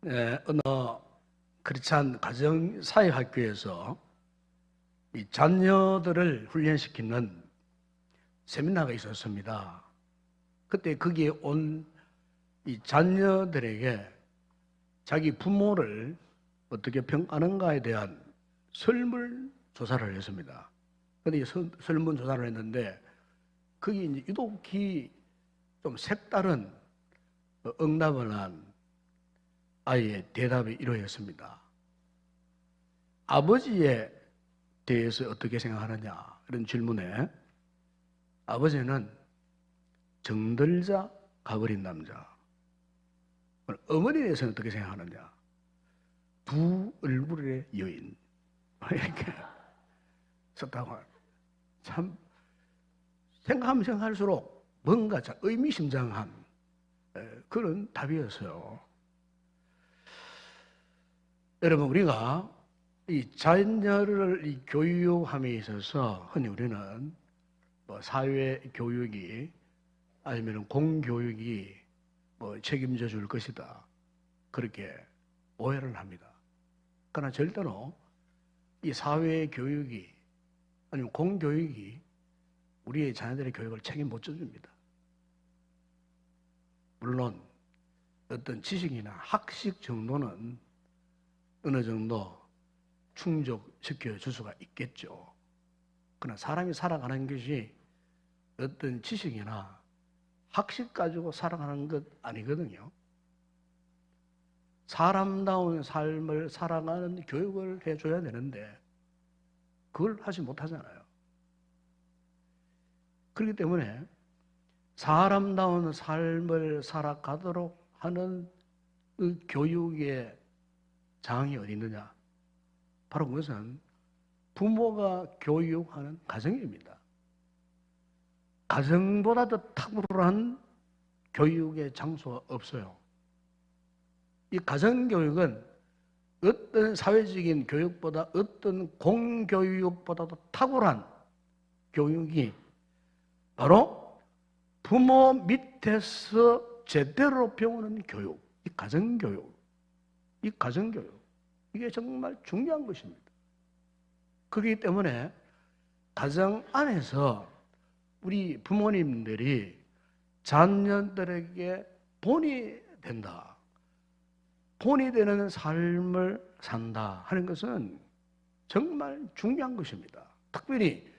어느 크리스찬 가정사회학교에서 이 자녀들을 훈련시키는 세미나가 있었습니다. 그때 거기에 온 이 자녀들에게 자기 부모를 어떻게 평가하는가에 대한 설문조사를 했습니다. 근데 이 설문조사를 했는데 거기 이제 유독히 좀 색다른 응답을 한 아이의 대답이 이러했습니다. 아버지에 대해서 어떻게 생각하느냐 이런 질문에 아버지는 정들자 가버린 남자. 어머니에 대해서는 어떻게 생각하느냐? 두 얼굴의 여인. 이렇게 썼다고. 참 생각하면 생각할수록 뭔가 의미심장한 그런 답이었어요. 여러분, 우리가 이 자녀를 이 교육함에 있어서 흔히 우리는 뭐 사회 교육이 아니면 공교육이 뭐 책임져 줄 것이다, 그렇게 오해를 합니다. 그러나 절대로 이 사회 교육이 아니면 공교육이 우리의 자녀들의 교육을 책임 못 져줍니다. 물론 어떤 지식이나 학식 정도는 어느 정도 충족시켜 줄 수가 있겠죠. 그러나 사람이 살아가는 것이 어떤 지식이나 학식 가지고 살아가는 것 아니거든요. 사람다운 삶을 살아가는 교육을 해줘야 되는데 그걸 하지 못하잖아요. 그렇기 때문에 사람다운 삶을 살아가도록 하는 그 교육의 장이 어디 있느냐? 바로 그것은 부모가 교육하는 가정입니다. 가정보다 더 탁월한 교육의 장소가 없어요. 이 가정교육은 어떤 사회적인 교육보다 어떤 공교육보다도 탁월한 교육이 바로 부모 밑에서 제대로 배우는 교육, 이 가정교육. 이 가정교육, 이게 정말 중요한 것입니다. 그렇기 때문에 가정 안에서 우리 부모님들이 자녀들에게 본이 된다, 본이 되는 삶을 산다 하는 것은 정말 중요한 것입니다. 특별히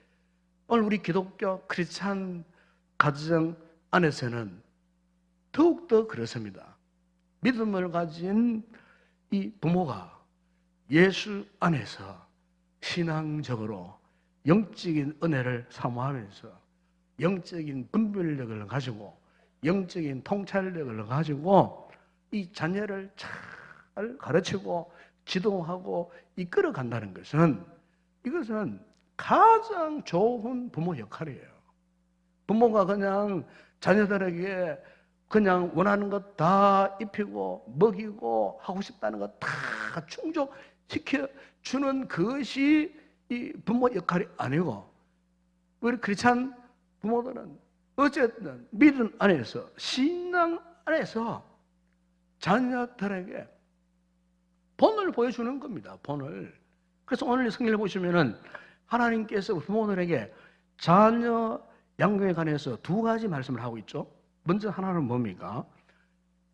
오늘 우리 기독교 크리스찬 가정 안에서는 더욱더 그렇습니다. 믿음을 가진 이 부모가 예수 안에서 신앙적으로 영적인 은혜를 사모하면서 영적인 분별력을 가지고 영적인 통찰력을 가지고 이 자녀를 잘 가르치고 지도하고 이끌어 간다는 것은 이것은 가장 좋은 부모 역할이에요. 부모가 그냥 자녀들에게 그냥 원하는 것 다 입히고 먹이고 하고 싶다는 것 다 충족시켜 주는 그것이 이 부모 역할이 아니고, 우리 크리스찬 부모들은 어쨌든 믿음 안에서 신앙 안에서 자녀들에게 본을 보여주는 겁니다. 본을. 그래서 오늘 성경을 보시면은 하나님께서 부모들에게 자녀 양육에 관해서 두 가지 말씀을 하고 있죠. 먼저 하나는 뭡니까?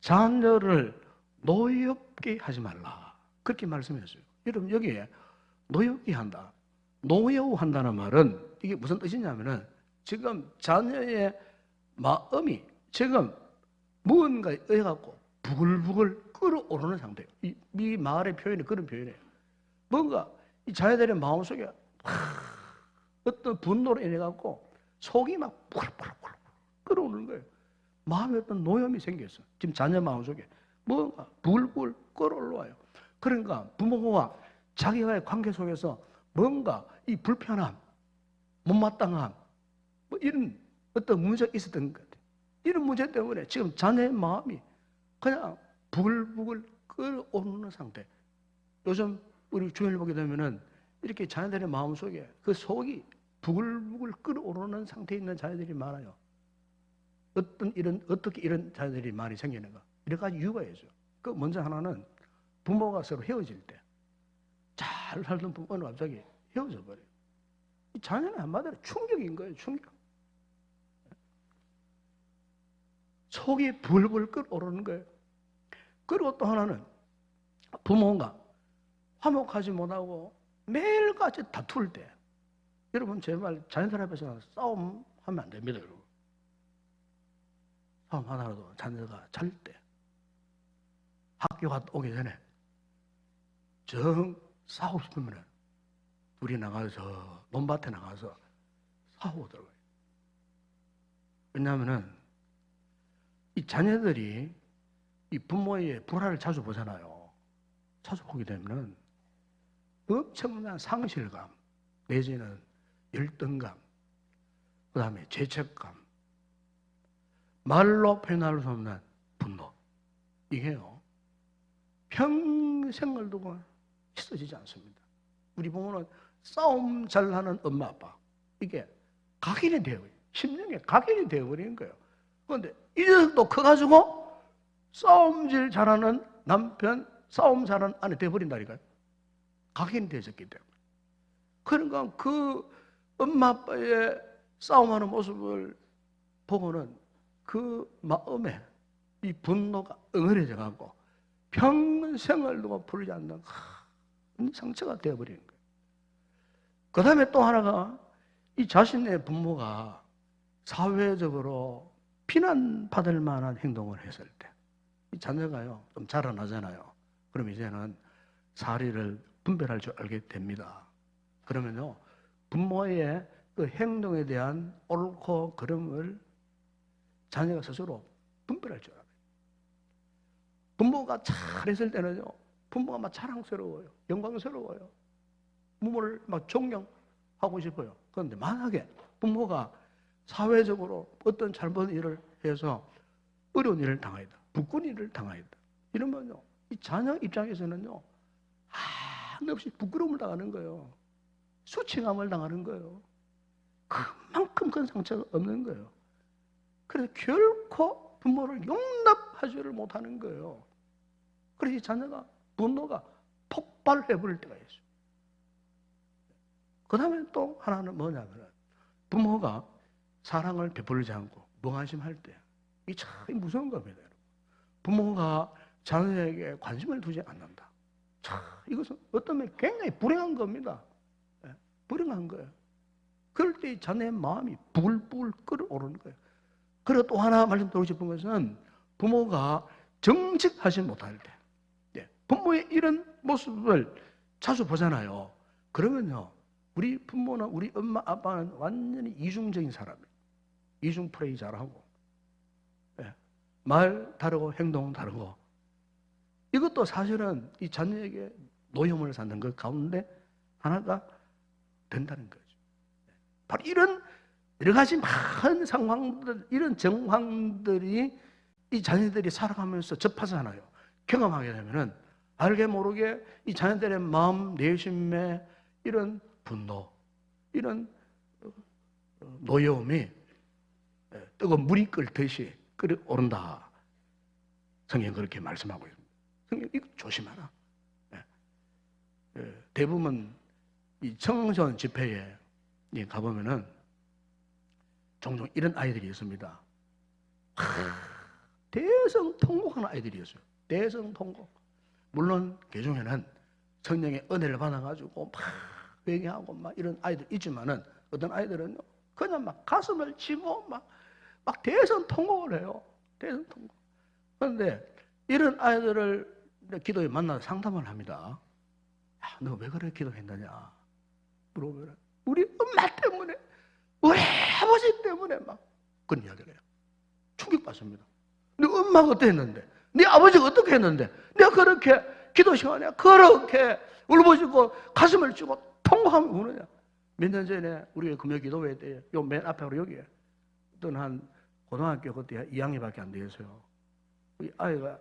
자녀를 노엽게 하지 말라, 그렇게 말씀했어요. 여러분, 여기에 노엽게 한다, 노여우한다는 말은 이게 무슨 뜻이냐면은 지금 자녀의 마음이 지금 무언가에 의해 갖고 부글부글 끓어오르는 상태예요. 이 말의 표현이 그런 표현이에요. 뭔가 이 자녀들의 마음속에 어떤 분노로 인해 갖고 속이 막 부글부글 끓어오르는 거예요. 마음에 어떤 노염이 생겼어. 지금 자녀 마음속에 뭔가 부글부글 끓어올라와요. 그러니까 부모와 자기와의 관계 속에서 뭔가 이 불편함, 못마땅함, 뭐 이런 어떤 문제가 있었던 것 같아요. 이런 문제 때문에 지금 자녀의 마음이 그냥 부글부글 끓어오르는 상태. 요즘 우리 주변을 보게 되면은 이렇게 자녀들의 마음 속에 그 속이 부글부글 끓어오르는 상태에 있는 자녀들이 많아요. 어떻게 이런 자녀들이 많이 생기는가? 여러 가지 이유가 있어요. 그 먼저 하나는 부모가 서로 헤어질 때 잘 살던 부모는 갑자기 헤어져 버려요. 이 자녀는 한마디로 충격인 거예요. 충격. 속이 불불 끓어오르는 거예요. 그리고 또 하나는 부모가 화목하지 못하고 매일같이 다툴 때, 여러분 제발 자녀들 앞에서 싸움하면 안 됩니다. 여러분. 싸움하더라도 자녀가 잘 때, 학교 갔다 오기 전에 정 싸우고 싶으면 둘이 나가서 논밭에 나가서 싸우더라고요. 왜냐하면은 이 자녀들이 이 부모의 불화를 자주 보잖아요. 자주 보게 되면은 엄청난 상실감, 내지는 열등감, 그 다음에 죄책감, 말로 표현할 수 없는 분노, 이게요 평생을 두고 씻어지지 않습니다. 우리 부모는 싸움 잘하는 엄마 아빠, 이게 각인이 되어버려요. 심령에 각인이 되어버리는 거예요. 그런데 이 녀석도 커가지고 싸움질 잘하는 남편, 싸움 잘하는 아내 되어버린다니까요. 각인이 되어졌기 때문에. 그러니까 그 엄마 아빠의 싸움하는 모습을 보고는 그 마음에 이 분노가 응어려져 가고 평생을 두고 풀지 않는 큰 상처가 되어버리는 거예요. 그 다음에 또 하나가 이 자신의 부모가 사회적으로 비난받을 만한 행동을 했을 때, 이 자녀가요 좀 자라나잖아요. 그럼 이제는 사리를 분별할 줄 알게 됩니다. 그러면요 부모의 그 행동에 대한 옳고 그름을 자녀가 스스로 분별할 줄 알아요. 부모가 잘했을 때는요 부모가 막 자랑스러워요. 영광스러워요. 부모를 막 존경하고 싶어요. 그런데 만약에 부모가 사회적으로 어떤 잘못 일을 해서 어려운 일을 당하였다, 부끄러운 일을 당하였다, 이러면요 이 자녀 입장에서는요 한없이 부끄러움을 당하는 거예요. 수치감을 당하는 거예요. 그만큼 큰 상처가 없는 거예요. 그래서 결코 부모를 용납하지를 못하는 거예요. 그래서 이 자녀가 분노가 폭발해 버릴 때가 있어요. 그 다음에 또 하나는 뭐냐면 부모가 사랑을 베풀지 않고 멍한심할 때, 이 참 무서운 겁니다. 부모가 자녀에게 관심을 두지 않는다. 참 이것은 어떤 면에 굉장히 불행한 겁니다. 불행한 거예요. 그럴 때 이 자녀의 마음이 부글부글 끓어오르는 거예요. 그리고 또 하나 말씀드리고 싶은 것은 부모가 정직하지 못할 때, 부모의 이런 모습을 자주 보잖아요. 그러면요 우리 부모는, 우리 엄마 아빠는 완전히 이중적인 사람이에요. 이중 플레이 잘하고, 말 다르고 행동 다르고, 이것도 사실은 이 자녀에게 노여움을 쌓는 것 가운데 하나가 된다는 거죠. 바로 이런 여러 가지 많은 상황들, 이런 정황들이 이 자녀들이 살아가면서 접하잖아요. 경험하게 되면은 알게 모르게 이 자녀들의 마음 내심에 이런 분노, 이런 노여움이 뜨거운 물이 끓듯이 끓어오른다. 성경 그렇게 말씀하고 있습니다. 성경 이거 조심하라. 대부분 이 청소년 집회에 가보면은 종종 이런 아이들이 있습니다. 대성통곡하는 아이들이었어요. 대성통곡. 물론 그 중에는 성령의 은혜를 받아가지고 막 회개하고 막 이런 아이들 있지만은 어떤 아이들은 그냥 막 가슴을 치고 막 대성통곡을 해요. 대성통곡. 그런데 이런 아이들을 기도에 만나서 상담을 합니다. 너 왜 그렇게 기도했느냐 물어보면 우리 엄마 때문에, 우리 아버지 때문에 막 그런 이야기를 해요. 충격받습니다. 네 엄마가 어떻게 했는데, 네 아버지가 어떻게 했는데 내가 그렇게 기도 시간에 그렇게 울부짖고 가슴을 쥐고 통곡하며 우느냐. 몇 년 전에 우리 금요기도회 때 요 맨 앞에 여기에 어떤 한 고등학교 그때 2학년밖에 안 되었어요. 이 아이가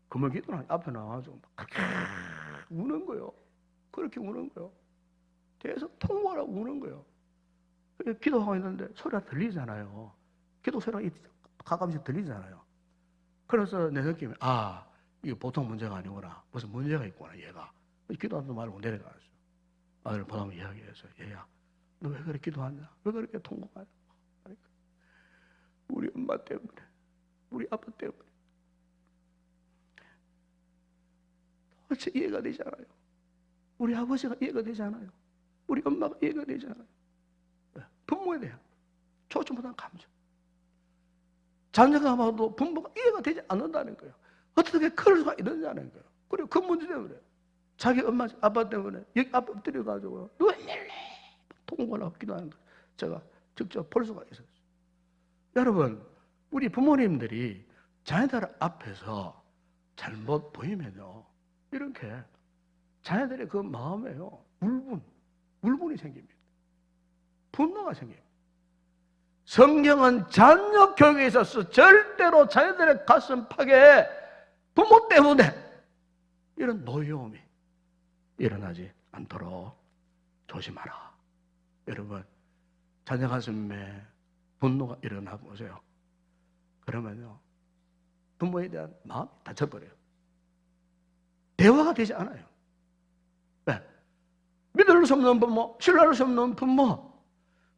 금요기도 앞에 나와가지고 그렇게 우는 거예요. 그렇게 우는 거예요. 대해서 통곡하라고 우는 거예요. 기도하고 있는데 소리가 들리잖아요. 기도 소리가 가끔씩 들리잖아요. 그래서 내 느낌이 이게 보통 문제가 아니구나. 무슨 문제가 있구나, 얘가. 기도하지 말고 내려가서 아들 보다면 이야기해서, 얘야, 너 왜 그렇게 기도하냐? 왜 그렇게 통곡하냐? 우리 엄마 때문에, 우리 아빠 때문에. 도대체 이해가 되지 않아요. 우리 아버지가 이해가 되지 않아요. 우리 엄마가 이해가 되지 않아요. 부모에 대한 초점보다는 감정. 자녀가 봐도 부모가 이해가 되지 않는다는 거예요. 어떻게 그럴 수가 있느냐는 거예요. 그리고 그 문제 때문에 자기 엄마, 아빠 때문에 여기 앞에 엎드려가지고 눈물래 통곡을 하고 기도하는 거예요. 제가 직접 볼 수가 있었어요. 여러분, 우리 부모님들이 자녀들 앞에서 잘못 보이면요, 이렇게 자녀들의 그 마음에요, 울분이 생깁니다. 분노가 생깁니다. 성경은 자녀 교육에 있어서 절대로 자녀들의 가슴 파괴에 부모 때문에 이런 노여움이 일어나지 않도록 조심하라. 여러분, 자녀 가슴에 분노가 일어나 보세요. 그러면요, 부모에 대한 마음이 다쳐버려요. 대화가 되지 않아요. 왜? 믿을 수 없는 부모, 신뢰할 수 없는 부모,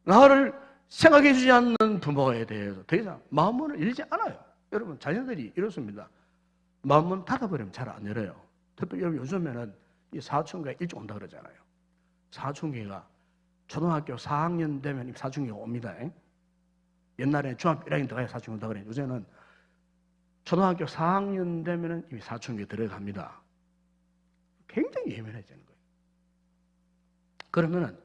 나를 생각해 주지 않는 부모에 대해서 더 이상 마음문을 열지 않아요. 여러분, 자녀들이 이렇습니다. 마음문 닫아버리면 잘 안 열어요. 특별히 여러분, 요즘에는 이 사춘기가 일찍 온다 그러잖아요. 사춘기가 초등학교 4학년 되면 사춘기가 옵니다. 옛날에 중학교 1학년 들어가야 사춘기 온다 그래요. 요새는 초등학교 4학년 되면 이미 사춘기 들어갑니다. 굉장히 예민해지는 거예요. 그러면은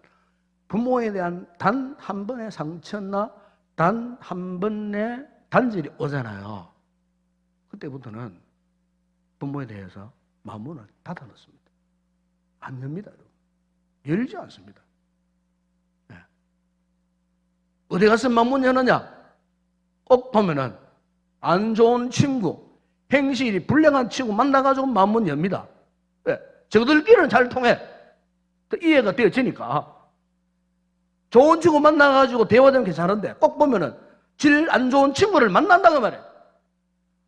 부모에 대한 단 한 번의 상처나 단 한 번의 단절이 오잖아요. 그때부터는 부모에 대해서 마음문을 닫아놓습니다. 안 엽니다, 여러분. 열지 않습니다. 네. 어디 가서 마음문 여느냐? 꼭 보면은 안 좋은 친구, 행실이 불량한 친구 만나가지고 마음문 엽니다. 왜? 저들끼리는 잘 통해. 이해가 되어지니까. 좋은 친구 만나가지고 대화되면 괜찮은데 꼭 보면은 질 안 좋은 친구를 만난다고 말이에요.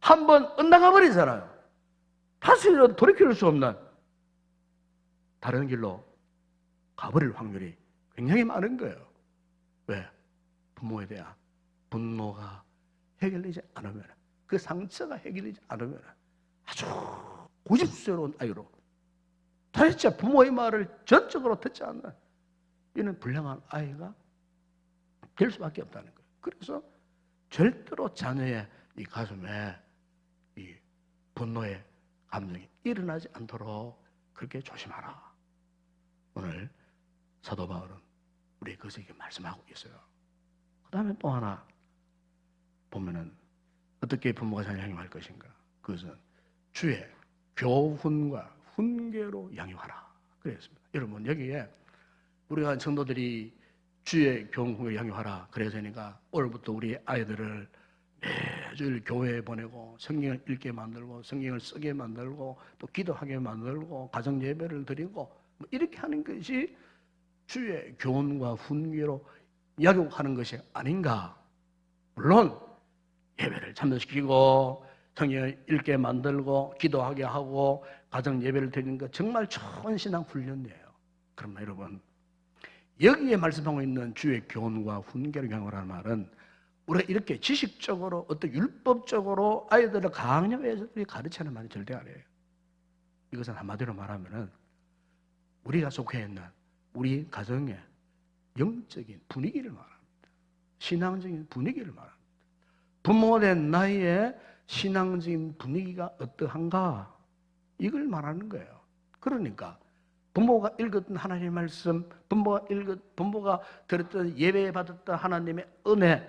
한번 엇나가 버리잖아요. 다시 돌이킬 수 없는 다른 길로 가버릴 확률이 굉장히 많은 거예요. 왜? 부모에 대한 분노가 해결되지 않으면, 그 상처가 해결되지 않으면 아주 고집스러운 아이로, 도대체 부모의 말을 전적으로 듣지 않는 이는 불량한 아이가 될 수밖에 없다는 거예요. 그래서 절대로 자녀의 이 가슴에 이 분노의 감정이 일어나지 않도록 그렇게 조심하라. 오늘 사도 바울은 우리 그것에게 말씀하고 있어요. 그 다음에 또 하나 보면은 어떻게 부모가 자녀를 양육할 것인가? 그것은 주의 교훈과 훈계로 양육하라. 그랬습니다. 여러분, 여기에 우리가 성도들이 주의 교훈 훈계로 양육하라 그래서니까 오늘부터 우리 아이들을 매주 교회에 보내고 성경을 읽게 만들고 성경을 쓰게 만들고 또 기도하게 만들고 가정 예배를 드리고 뭐 이렇게 하는 것이 주의 교훈과 훈계로 양육하는 것이 아닌가. 물론 예배를 참여시키고 성경을 읽게 만들고 기도하게 하고 가정 예배를 드리는 것 정말 좋은 신앙 훈련이에요. 그러나 여러분, 여기에 말씀하고 있는 주의 교훈과 훈계를 양육하라는 말은 우리가 이렇게 지식적으로 어떤 율법적으로 아이들을 강요해서 가르치는 말이 절대 아니에요. 이것은 한마디로 말하면은 우리가 속해 있는 우리 가정의 영적인 분위기를 말합니다. 신앙적인 분위기를 말합니다. 부모가 된 나이에 신앙적인 분위기가 어떠한가, 이걸 말하는 거예요. 그러니까 부모가 읽었던 하나님의 말씀, 부모가 들었던 예배 받았던 하나님의 은혜,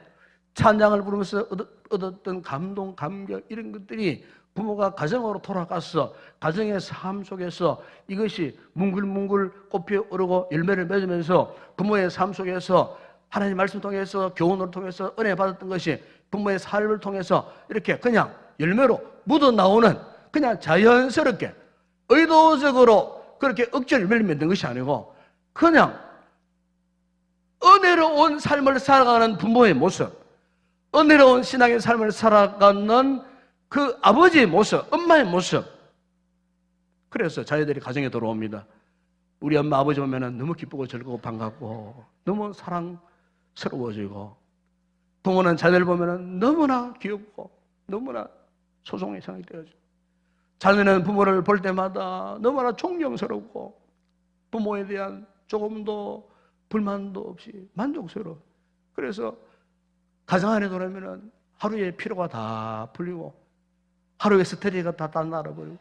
찬양을 부르면서 얻었던 감동, 감격, 이런 것들이 부모가 가정으로 돌아가서 가정의 삶 속에서 이것이 뭉글뭉글 꽃피 오르고 열매를 맺으면서 부모의 삶 속에서 하나님 말씀 통해서 교훈을 통해서 은혜 받았던 것이 부모의 삶을 통해서 이렇게 그냥 열매로 묻어나오는, 그냥 자연스럽게 의도적으로 그렇게 억지로 열매를 맺는 것이 아니고 그냥 은혜로운 삶을 살아가는 부모의 모습, 은혜로운 신앙의 삶을 살아가는 그 아버지의 모습, 엄마의 모습, 그래서 자녀들이 가정에 들어옵니다. 우리 엄마 아버지 보면은 너무 기쁘고 즐거워 반갑고 너무 사랑스러워지고, 부모는 자녀를 보면은 너무나 귀엽고 너무나 소중히 생각이 되어져. 자녀는 부모를 볼 때마다 너무나 존경스럽고 부모에 대한 조금도 불만도 없이 만족스러워. 그래서 가정 안에 들어오면은 하루의 피로가 다 풀리고 하루의 스트레스가 다 날아버리고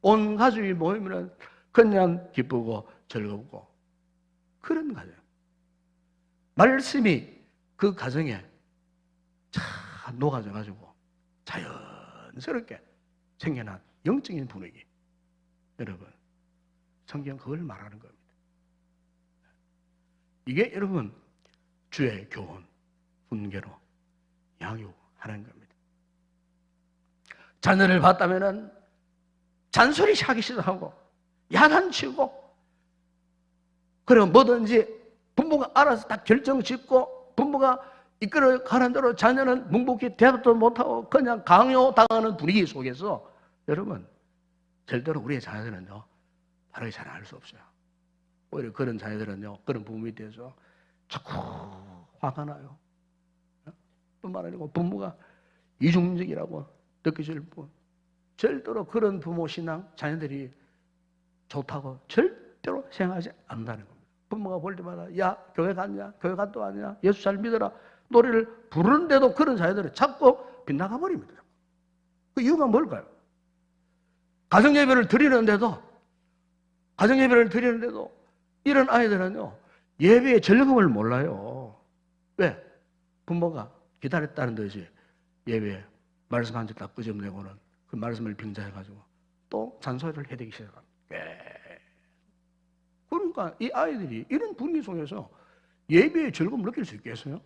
온 가족이 모이면은 그냥 기쁘고 즐겁고 그런 가정. 말씀이 그 가정에 잘 녹아져가지고 자연스럽게 생겨난 영적인 분위기. 여러분, 성경 그걸 말하는 겁니다. 이게 여러분 주의 교훈, 훈계로 양육하는 겁니다. 자녀를 봤다면은 잔소리 하기 시작하고 야단치고, 그리고 뭐든지 부모가 알아서 다 결정 짓고 부모가 이끌어 가는 대로 자녀는 묵묵히 대답도 못하고 그냥 강요당하는 분위기 속에서 여러분 절대로 우리의 자녀들은요 바르게 잘 알 수 없어요. 오히려 그런 자녀들은요, 그런 부모에 대해서 자꾸 화가 나요. 뿐만 아니고 부모가 이중적이라고 느껴질 뿐, 절대로 그런 부모 신앙 자녀들이 좋다고 절대로 생각하지 않는다는 겁니다. 부모가 볼 때마다 야 교회 갔냐, 교회 갔다 왔냐, 예수 잘 믿어라 노래를 부르는데도 그런 자녀들은 자꾸 빗나가 버립니다. 그 이유가 뭘까요? 가정예배를 드리는데도 이런 아이들은요 예배의 즐거움을 몰라요. 왜? 부모가 기다렸다는 듯이 예배에 말씀 한 절 딱 끄집어내고는 그 말씀을 빙자해가지고 또 잔소리를 해대기 시작합니다. 그러니까 이 아이들이 이런 분위기 속에서 예배의 즐거움을 느낄 수 있겠어요?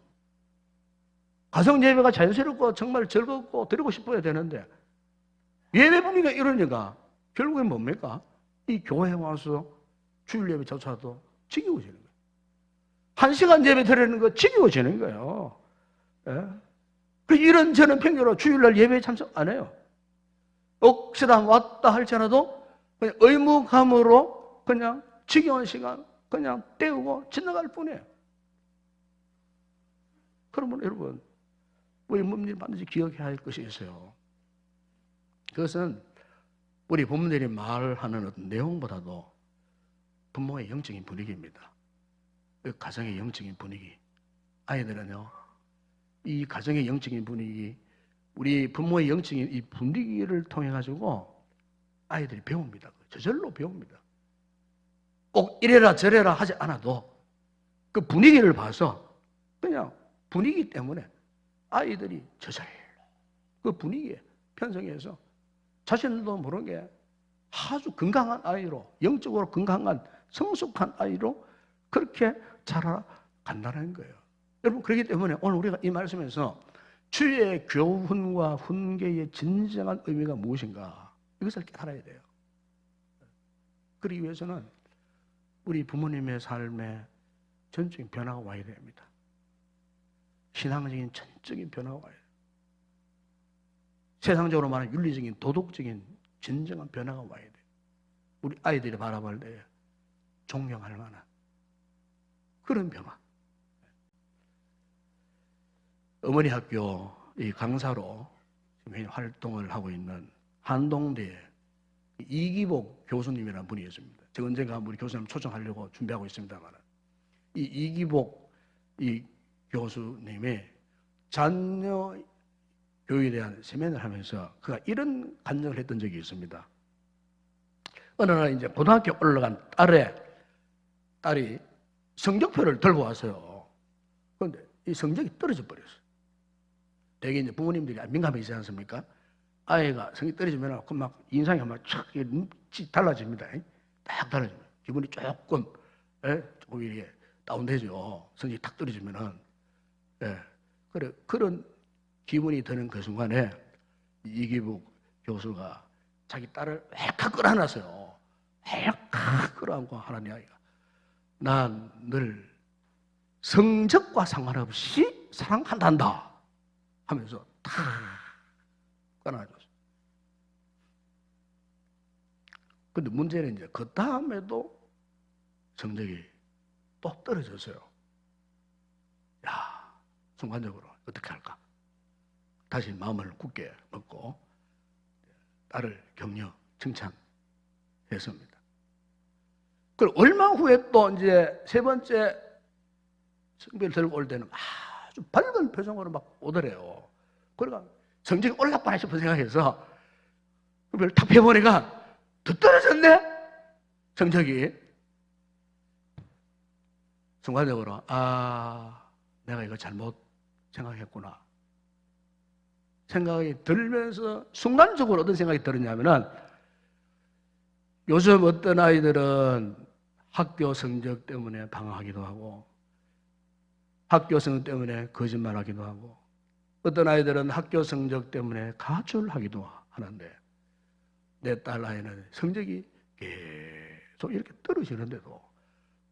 가정 예배가 자연스럽고 정말 즐겁고 드리고 싶어야 되는데 예배 분위기가 이러니까 결국엔 뭡니까? 이 교회에 와서 주일 예배조차도 지겨워지는 거예요. 1시간 예배 드리는 거 지겨워지는 거예요. 예? 이런 저는 핑계로 주일날 예배에 참석 안 해요. 억지로 왔다 할지라도 그냥 의무감으로 그냥 지겨운 시간 그냥 때우고 지나갈 뿐이에요. 그러면 여러분 우리 부모님 반드시 기억해야 할 것이 있어요. 그것은 우리 부모님이 말하는 어떤 내용보다도 부모의 영적인 분위기입니다. 그 가정의 영적인 분위기. 아이들은요, 이 가정의 영적인 분위기, 우리 부모의 영적인 이 분위기를 통해 가지고 아이들이 배웁니다. 저절로 배웁니다. 꼭 이래라 저래라 하지 않아도 그 분위기를 봐서 그냥 분위기 때문에 아이들이 저절로 그 분위기에 편성해서 자신도 모르게 아주 건강한 아이로, 영적으로 건강한 성숙한 아이로 그렇게 자라간다는 거예요. 여러분, 그렇기 때문에 오늘 우리가 이 말씀에서 주의 교훈과 훈계의 진정한 의미가 무엇인가 이것을 깨달아야 돼요. 그러기 위해서는 우리 부모님의 삶에 전적인 변화가 와야 됩니다. 신앙적인 전적인 변화가 와야 돼요. 세상적으로 말하는 윤리적인 도덕적인 진정한 변화가 와야 돼요. 우리 아이들이 바라볼 때 존경할 만한 그런 변화. 어머니 학교 이 강사로 활동을 하고 있는 한동대 이기복 교수님이라는 분이 있습니다. 제가 언젠가 우리 교수님 초청하려고 준비하고 있습니다만, 이 이기복 이 교수님의 자녀 교육에 대한 세미나를 하면서 그가 이런 간증을 했던 적이 있습니다. 어느 날 이제 고등학교 올라간 딸이 성적표를 들고 왔어요. 그런데 이 성적이 떨어져 버렸어요. 되게 이제 부모님들이 민감해지지 않습니까? 아이가 성적이 떨어지면 그 막 인상이 막 촥 눈빛이 달라집니다. 딱 달라집니다. 기분이 조금 이게 다운되죠. 성적이 탁 떨어지면은. 그래 그런 기분이 드는 그 순간에 이기복 교수가 자기 딸을 획 끌어안았어요. 획 끌어안고 하는 이야기가, 난 늘 성적과 상관없이 사랑한단다 하면서 탁 끌어안아줬어요. 근데 문제는 이제 그 다음에도 성적이 또 떨어졌어요. 야, 순간적으로 어떻게 할까? 다시 마음을 굳게 먹고 딸을 격려, 칭찬했습니다. 그리고 얼마 후에 또 이제 세 번째 성비를 들고 올 때는 아주 밝은 표정으로 막 오더래요. 그러니까 성적이 올랐구나 싶은 생각해서 그걸 탁 펴보니까 더 떨어졌네? 성적이. 순간적으로 내가 이거 잘못 생각했구나 생각이 들면서 순간적으로 어떤 생각이 들었냐면은 요즘 어떤 아이들은 학교 성적 때문에 방황하기도 하고 학교 성적 때문에 거짓말하기도 하고 어떤 아이들은 학교 성적 때문에 가출하기도 하는데 내 딸 아이는 성적이 계속 이렇게 떨어지는데도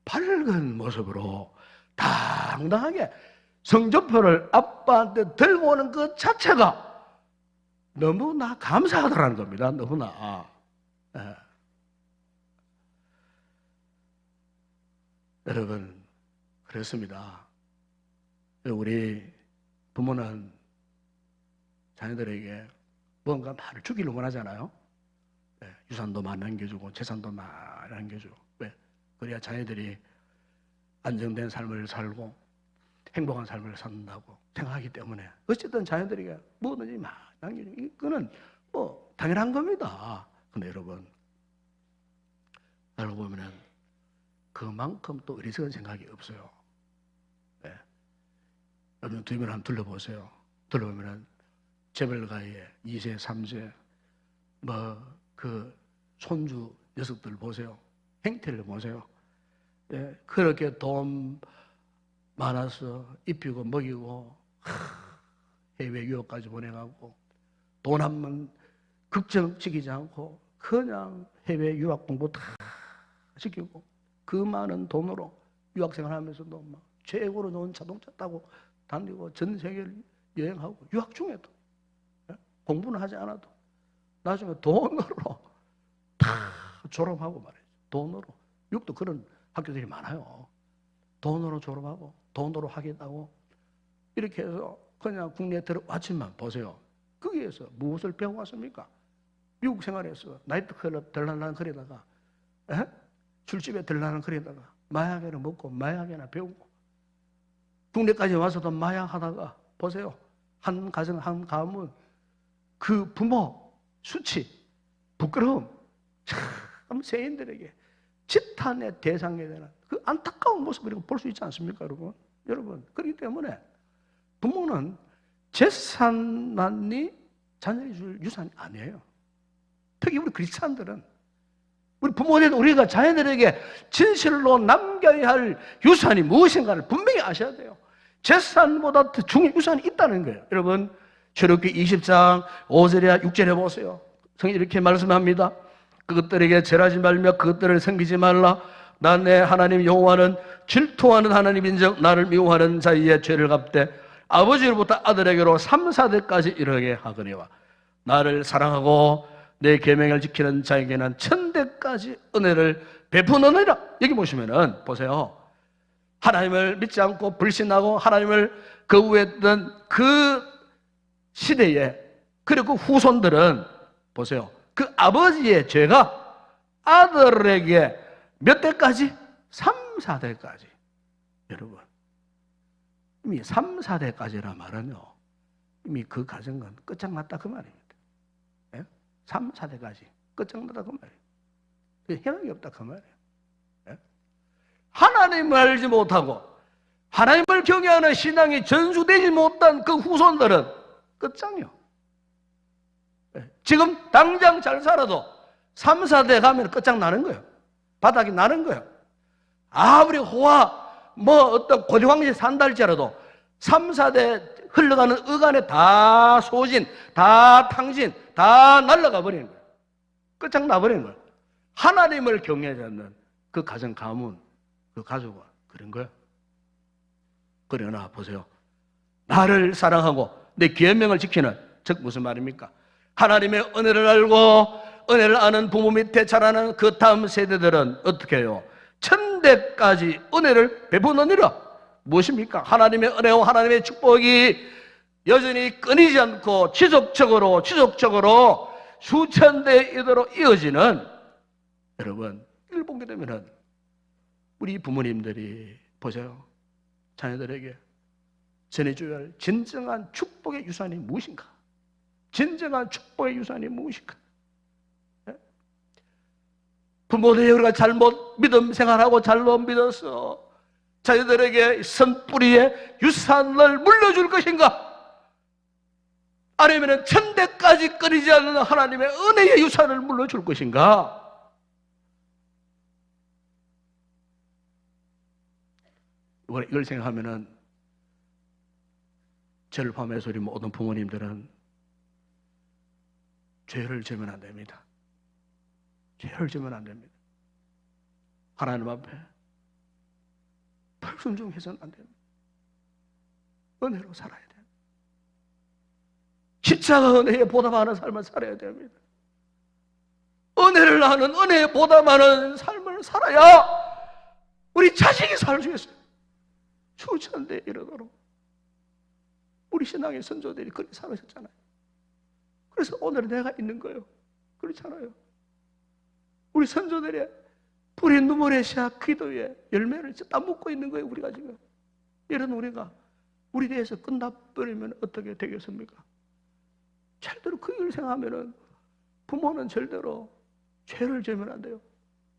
밝은 모습으로 당당하게 성적표를 아빠한테 들고 오는 그 자체가 너무나 감사하더라는 겁니다. 너무나. 예. 여러분, 그렇습니다. 우리 부모는 자녀들에게 뭔가 많이 주기를 원하잖아요. 유산도 많이 남겨주고 재산도 많이 남겨주고. 왜? 그래야 자녀들이 안정된 삶을 살고 행복한 삶을 산다고 생각하기 때문에 어쨌든 자녀들에게 뭐든지 많이 남겨주고 이거는 뭐 당연한 겁니다. 근데 여러분 알고 보면은 그만큼 또 어리석은 생각이 없어요. 네. 여러분 주변을 한번 둘러보세요. 둘러보면은 재벌가의 2세, 3세 그 손주 녀석들 보세요. 행태를 보세요. 예, 그렇게 돈 많아서 입히고 먹이고 해외 유학까지 보내가고 돈 한 번 걱정시키지 않고 그냥 해외 유학 공부 다 시키고 그 많은 돈으로 유학생활 하면서도 막 최고로 좋은 자동차 타고 다니고 전 세계를 여행하고 유학 중에도 공부는 하지 않아도 나중에 돈으로 다 졸업하고 말이죠. 돈으로. 미국도 그런 학교들이 많아요. 돈으로 졸업하고 돈으로 하겠다고 이렇게 해서 그냥 국내에 들어왔지만 보세요. 거기에서 무엇을 배워왔습니까? 미국 생활에서 나이트클럽 들락날락 거리다가 술집에 들락날락 거리다가 마약이나 먹고 마약이나 배우고 국내까지 와서도 마약하다가 보세요. 한 가정 한 가문 그 부모 수치 부끄러움 참 세인들에게 지탄의 대상이 되는 그 안타까운 모습을 볼 수 있지 않습니까, 여러분? 여러분, 그렇기 때문에 부모는 재산만이 자녀에게 줄 유산이 아니에요. 특히 우리 크리스찬들은 우리 부모들 우리가 자녀들에게 진실로 남겨야 할 유산이 무엇인가를 분명히 아셔야 돼요. 재산보다 더 중요한 유산이 있다는 거예요. 여러분, 출애굽기 20장 5절에 6절에 보세요. 성경이 이렇게 말씀합니다. 그것들에게 절하지 말며 그것들을 섬기지 말라. 나 내 하나님 여호와는 질투하는 하나님인즉 나를 미워하는 자의 죄를 갚되 아버지로부터 아들에게로 3, 4대까지 이르게 하거니와 나를 사랑하고 내 계명을 지키는 자에게는 1000대까지 은혜를 베푸느니라. 여기 보시면은 보세요. 하나님을 믿지 않고 불신하고 하나님을 거부했던 그 시대에 그리고 후손들은 보세요. 그 아버지의 죄가 아들에게 몇 대까지? 3, 4대까지. 여러분, 이미 3, 4대까지란 말은요, 이미 그 가정은 끝장났다 그 말입니다. 3, 4대까지 끝장났다 그 말이에요. 희망이 없다 그 말이에요. 하나님을 알지 못하고 하나님을 경외하는 신앙이 전수되지 못한 그 후손들은 끝장이요. 지금 당장 잘 살아도 3, 4대 가면 끝장나는 거예요. 바닥이 나는 거예요. 아무리 호화 어떤 고대왕실 산다 할지라도 3, 4대 흘러가는 어간에 다 소진, 다 탕진, 다 날아가 버리는 거예요. 끝장나 버리는 거예요. 하나님을 경외하지 않는 그 가정 가문, 그 가족은 그런 거예요. 그러나 보세요. 나를 사랑하고 내 계명을 지키는, 즉 무슨 말입니까? 하나님의 은혜를 알고 은혜를 아는 부모 밑에 자라는 그 다음 세대들은 어떻게 해요? 천대까지 은혜를 베푸느니라. 무엇입니까? 하나님의 은혜와 하나님의 축복이 여전히 끊이지 않고 지속적으로 수천 대 이도록 이어지는, 여러분, 이걸 보게 되면은 우리 부모님들이 보세요. 자녀들에게 전해줘야 할 진정한 축복의 유산이 무엇인가? 진정한 축복의 유산이 무엇인가? 부모들이 우리가 잘못 믿음 생활하고 잘못 믿어서 자녀들에게 선뿌리의 유산을 물려줄 것인가? 아니면 천대까지 끊이지 않는 하나님의 은혜의 유산을 물려줄 것인가? 이걸 생각하면은 저를 포함해서 우리 모든 부모님들은 죄를 지으면 안 됩니다. 죄를 지으면 안 됩니다. 하나님 앞에 불순종해서는 안 됩니다. 은혜로 살아야 돼요. 십자가 은혜에 보답하는 삶을 살아야 됩니다. 은혜를 아는 은혜에 보답하는 삶을 살아야 우리 자식이 살 수 있어요. 수천대 이르도록 우리 신앙의 선조들이 그렇게 살으셨잖아요. 그래서 오늘 내가 있는 거예요. 그렇잖아요. 우리 선조들의 불의 눈물의 씨앗 기도에 열매를 따먹고 있는 거예요. 우리가 지금 이런 우리가 우리 대해서 끝나버리면 어떻게 되겠습니까? 절대로 그 일을 생각하면은 부모는 절대로 죄를 지으면 안 돼요.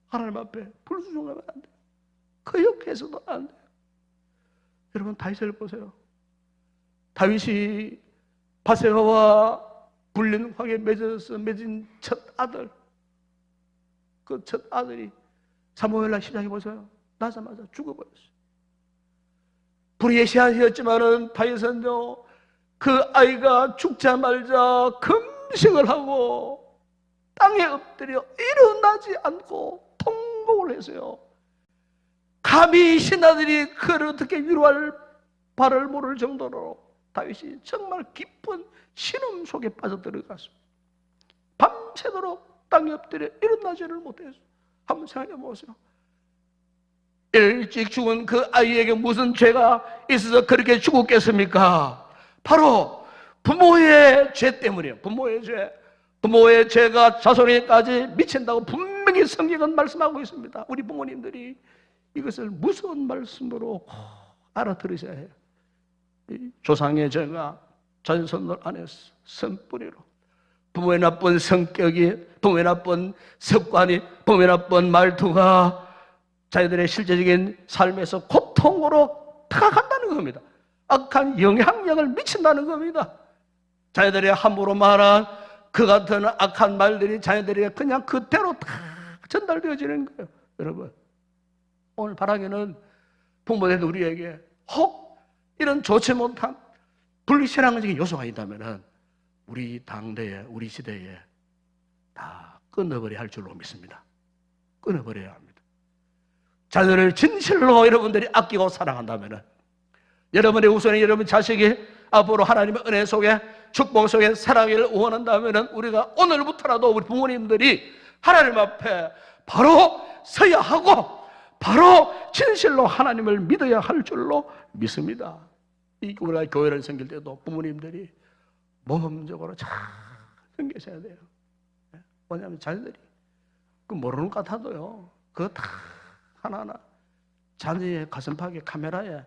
하나님 앞에 불순종하면 안 돼요. 그 역해서도 안 돼요. 여러분 다윗을 보세요. 다윗이 바세바와 불륜하게 맺은 첫 아들, 그 첫 아들이 사무엘라 10장에 보세요. 나자마자 죽어버렸어요. 불의의 씨앗이었지만은 다윗은요, 그 아이가 죽자마자 금식을 하고 땅에 엎드려 일어나지 않고 통곡을 했어요. 감히 신하들이 그를 어떻게 위로할 바를 모를 정도로 다윗이 정말 깊은 신음 속에 빠져들어갔습니다. 밤새도록 땅에 엎드려 일어나지를 못했어요. 한번 생각해 보세요. 일찍 죽은 그 아이에게 무슨 죄가 있어서 그렇게 죽었겠습니까? 바로 부모의 죄 때문이에요. 부모의 죄. 부모의 죄가 자손에게까지 미친다고 분명히 성경은 말씀하고 있습니다. 우리 부모님들이 이것을 무서운 말씀으로 알아들으셔야 해요. 조상의 죄가 자손들 안에 선뿌리로, 부모의 나쁜 성격이, 부모의 나쁜 습관이, 부모의 나쁜 말투가 자녀들의 실제적인 삶에서 고통으로 다가간다는 겁니다. 악한 영향력을 미친다는 겁니다. 자녀들이 함부로 말한 그 같은 악한 말들이 자녀들에게 그냥 그대로 다 전달되어지는 거예요. 여러분, 오늘 바라기는 부모들 우리에게 혹 이런 좋지 못한 분리신앙적인 요소가 있다면 우리 당대에, 우리 시대에 다 끊어버려야 할 줄로 믿습니다. 끊어버려야 합니다. 자녀를 진실로 여러분들이 아끼고 사랑한다면, 여러분의 우선이 여러분 자식이 앞으로 하나님의 은혜 속에, 축복 속에 살아가기를 원한다면 우리가 오늘부터라도 우리 부모님들이 하나님 앞에 바로 서야 하고 바로 진실로 하나님을 믿어야 할 줄로 믿습니다. 우리가 교회를 섬길 때도 부모님들이 모범적으로 잘 섬기셔야 돼요. 왜냐하면 자녀들이 그 모르는 것 같아도요, 그거 다 하나하나 자녀의 가슴팍에 카메라에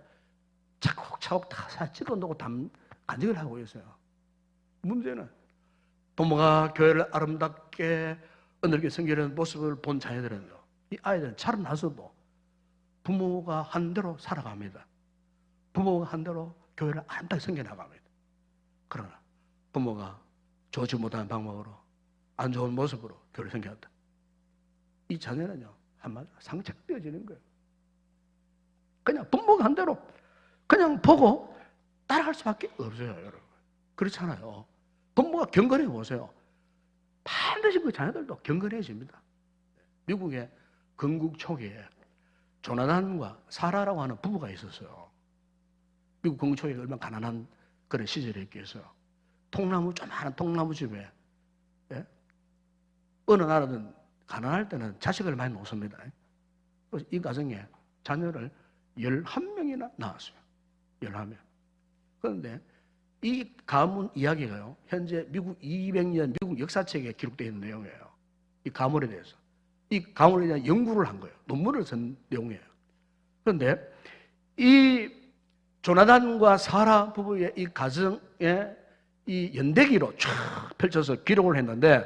차곡차곡 다 찍어놓고 간직을 하고 있어요. 문제는 부모가 교회를 아름답게 은혜롭게 섬기는 모습을 본 자녀들은요, 이 아이들은 자라나서도 부모가 한 대로 살아갑니다. 부모가 한 대로 교회를 아름답게 섬겨나갑니다. 그러나 부모가 좋지 못한 방법으로, 안 좋은 모습으로 교회를 섬겨한다. 이 자녀는요, 한마디로 상처되어지는 거예요. 그냥 부모가 한 대로 그냥 보고 따라갈 수밖에 없어요, 여러분. 그렇잖아요. 부모가 경건해 보세요. 반드시 그 자녀들도 경건해집니다. 미국의 건국 초기에 조나단과 사라라고 하는 부부가 있었어요. 미국 건국 초기에 얼마나 가난한 그런 시절에 있겠어요. 조그마한 통나무집에, 예? 어느 나라든 가난할 때는 자식을 많이 놓습니다. 그래서 이 가정에 자녀를 11명이나 낳았어요. 11명. 그런데 이 가문 이야기가요, 현재 미국 200년 미국 역사책에 기록되어 있는 내용이에요. 이 가문에 대해서. 이 가문에 대한 연구를 한 거예요. 논문을 쓴 내용이에요. 그런데 이 조나단과 사라 부부의 이 가정의 이 연대기로 쫙 펼쳐서 기록을 했는데,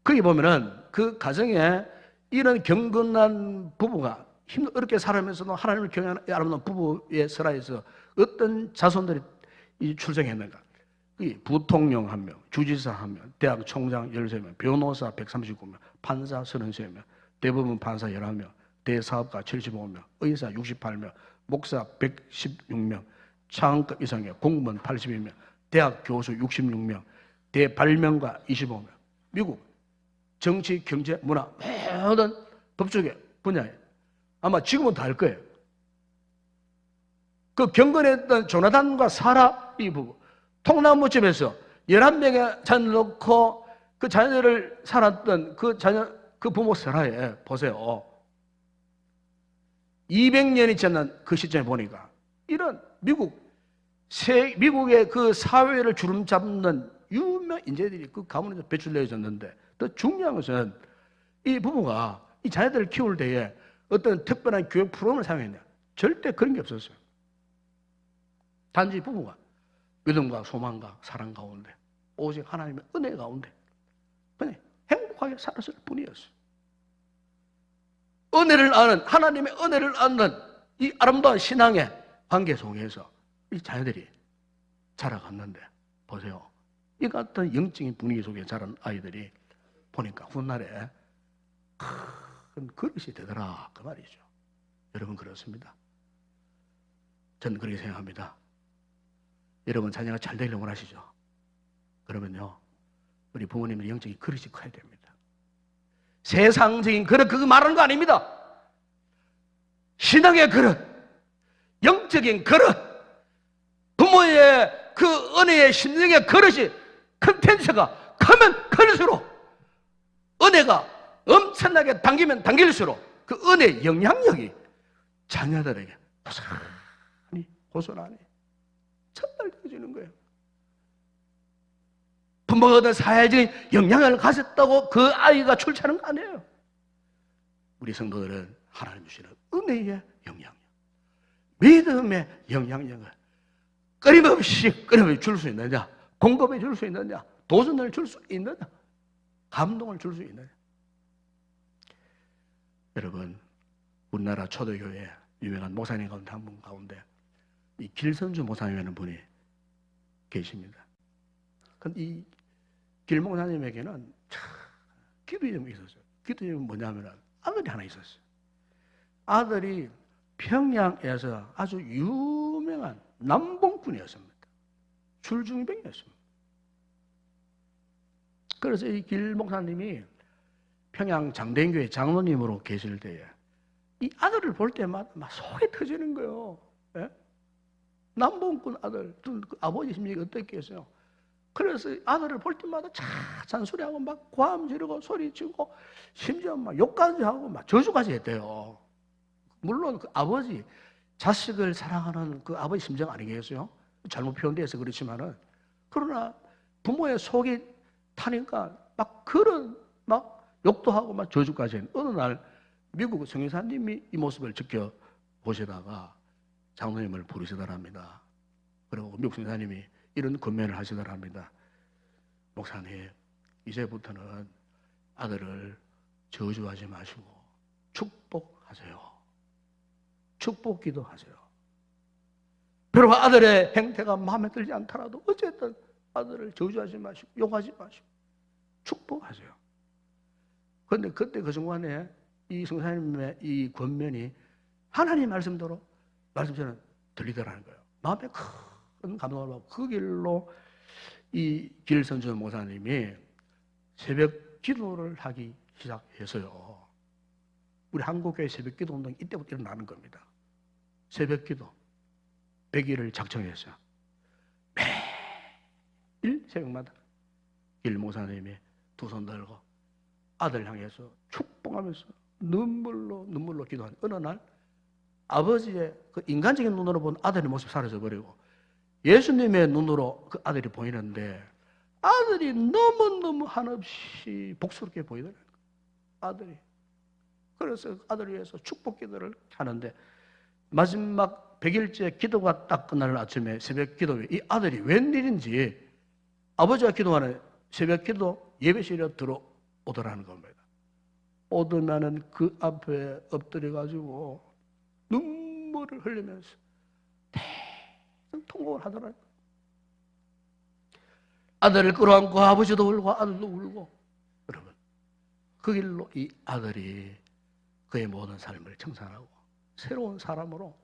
거기 보면은 그 가정에 이런 경건한 부부가 어렵게 살아면서도 하나님을 경외하는 아름다운 부부의 설화에서 어떤 자손들이 출생했는가? 부통령 1명, 주지사 1명, 대학 총장 13명, 변호사 139명, 판사 33명, 대법원 판사 11명, 대사업가 75명, 의사 68명, 목사 116명, 차관급 이상의 공무원 82명, 대학 교수 66명, 대발명가 25명. 미국 정치, 경제, 문화 모든 법조계 분야에 아마 지금은 다 할 거예요. 그 경건했던 조나단과 사라 이 부부, 통나무집에서 11명의 자녀를 놓고 그 자녀를 살았던 그 자녀, 그 부모 사라에 보세요. 200년이 지난 그 시점에 보니까 이런 미국의 그 사회를 주름잡는 유명 인재들이 그 가문에서 배출되어졌는데, 더 중요한 것은 이 부부가 이 자녀들을 키울 때에 어떤 특별한 교육 프로그램을 사용했냐? 절대 그런 게 없었어요. 단지 부부가 믿음과 소망과 사랑 가운데, 오직 하나님의 은혜 가운데 그냥 행복하게 살았을 뿐이었어요. 은혜를 아는, 하나님의 은혜를 아는 이 아름다운 신앙의 관계 속에서 이 자녀들이 자라갔는데, 보세요. 이 같은 영적인 분위기 속에 자란 아이들이 보니까 훗날에 큰 그릇이 되더라, 그 말이죠. 여러분, 그렇습니다. 저는 그렇게 생각합니다. 여러분 자녀가 잘 되려고 원하시죠? 그러면요, 우리 부모님의 영적인 그릇이 커야 됩니다. 세상적인 그릇, 그거 말하는 거 아닙니다. 신앙의 그릇, 영적인 그릇, 부모의 그 은혜의 심령의 그릇이 컨텐츠가 크면 클수록, 은혜가 엄청나게 당기면 당길수록 그 은혜의 영향력이 자녀들에게 고스란히 전달되어지는 거예요. 부모가 어떤 사회적인 영향을 가졌다고 그 아이가 출세하는 거 아니에요. 우리 성도들은 하나님 주시는 은혜의 영향력, 믿음의 영향력을 끊임없이 줄 수 있느냐, 공급해 줄 수 있느냐, 도전을 줄 수 있느냐, 감동을 줄 수 있느냐. 여러분, 우리나라 초대교회 유명한 목사님 가운데 한 분 가운데 이 길선주 목사님이라는 분이 계십니다. 근데 이 길 목사님에게는 기도의 점이 있었어요. 기도의 점이 뭐냐면 아들이 하나 있었어요. 아들이 평양에서 아주 유명한 남봉꾼이었습니다. 술중병이었습니다. 그래서 이 길 목사님이 평양 장대인교회 장로님으로 계실 때에 이 아들을 볼 때마다 막 속이 터지는 거예요. 예? 남봉꾼 아들, 그 아버지 심리가 어떻겠어요? 그래서 아들을 볼 때마다 잔소리하고 막 고함 지르고 소리 치고 심지어 막 욕까지 하고 막 저주까지 했대요. 물론 그 아버지, 자식을 사랑하는 그 아버지 심정 아니겠어요? 잘못 표현돼서 그렇지만은, 그러나 부모의 속이 타니까 막 그런 막 욕도 하고 막 저주까지 했는데, 어느 날 미국 성교사님이 이 모습을 지켜보시다가 장로님을 부르시더랍니다. 그리고 미국 성교사님이 이런 권면을 하시더랍니다. 목사님, 이제부터는 아들을 저주하지 마시고 축복하세요. 축복 기도하세요. 비록 아들의 행태가 마음에 들지 않더라도 어쨌든 아들을 저주하지 마시고 욕하지 마시고 축복하세요. 그런데 그때 그 순간에 이 성사님의 이 권면이 하나님 말씀대로 말씀처럼 들리더라는 거예요. 마음에 큰 감동을 받고 그 길로 이 길선주 목사님이 새벽 기도를 하기 시작해서요. 우리 한국교회 새벽 기도 운동이 이때부터 일어나는 겁니다. 새벽 기도 100일을 작정했어요. 매일 새벽마다 길 목사님이 두 손 들고 아들 향해서 축복하면서 눈물로 기도한 어느 날 아버지의 그 인간적인 눈으로 본 아들의 모습이 사라져버리고 예수님의 눈으로 그 아들이 보이는데 아들이 너무너무 한없이 복스럽게 보이더라고요. 아들이. 그래서 아들을 위해서 축복 기도를 하는데 마지막 100일째 기도가 딱 끝나는 아침에 새벽 기도에 이 아들이 웬일인지 아버지가 기도하는 새벽 기도 예배실에 들어오더라는 겁니다. 오더면은 그 앞에 엎드려가지고 눈물을 흘리면서 대성 통곡을 하더라고요. 아들을 끌어안고 아버지도 울고 아들도 울고. 여러분, 그 길로 이 아들이 그의 모든 삶을 청산하고 새로운 사람으로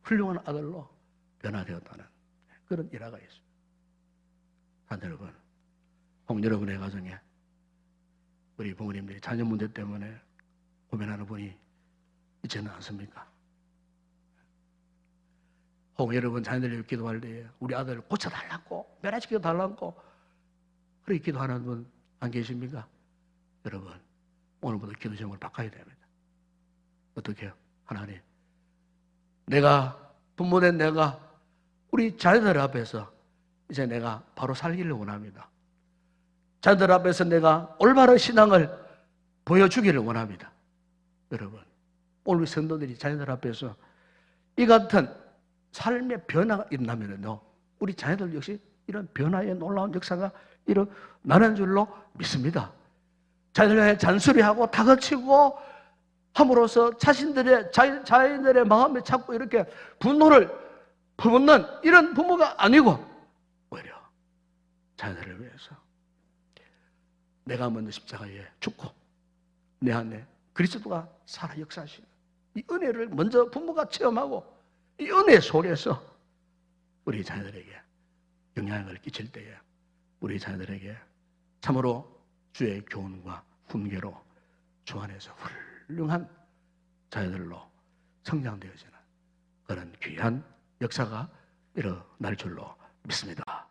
훌륭한 아들로 변화되었다는 그런 일화가 있습니다. 여러분, 혹 여러분의 가정에 우리 부모님들이 자녀 문제 때문에 고민하는 분이 있지는 않습니까? 혹 여러분 자녀들 위해 기도할 때에 우리 아들을 고쳐달라고 변화시켜달라고 그렇게 기도하는 분 안 계십니까? 여러분, 오늘부터 기도 제목을 바꿔야 됩니다. 어떻게 해요? 하나님, 내가 부모된 내가 우리 자녀들 앞에서 이제 내가 바로 살기를 원합니다. 자녀들 앞에서 내가 올바른 신앙을 보여주기를 원합니다. 여러분, 오늘 우리 성도들이 자녀들 앞에서 이 같은 삶의 변화가 일어나면요, 우리 자녀들 역시 이런 변화의 놀라운 역사가 일어나는 줄로 믿습니다. 자녀들의 잔소리하고 다그치고 함으로써 자신들의 마음에 자꾸 이렇게 분노를 퍼붓는 이런 부모가 아니고 오히려 자녀들을 위해서 내가 먼저 십자가에 죽고 내 안에 그리스도가 살아 역사하시는 이 은혜를 먼저 부모가 체험하고 이 은혜 속에서 우리 자녀들에게 영향을 끼칠 때에 우리 자녀들에게 참으로 주의 교훈과 훈계로 주 안에서 훌륭한 자녀들로 성장되어지는 그런 귀한 역사가 일어날 줄로 믿습니다.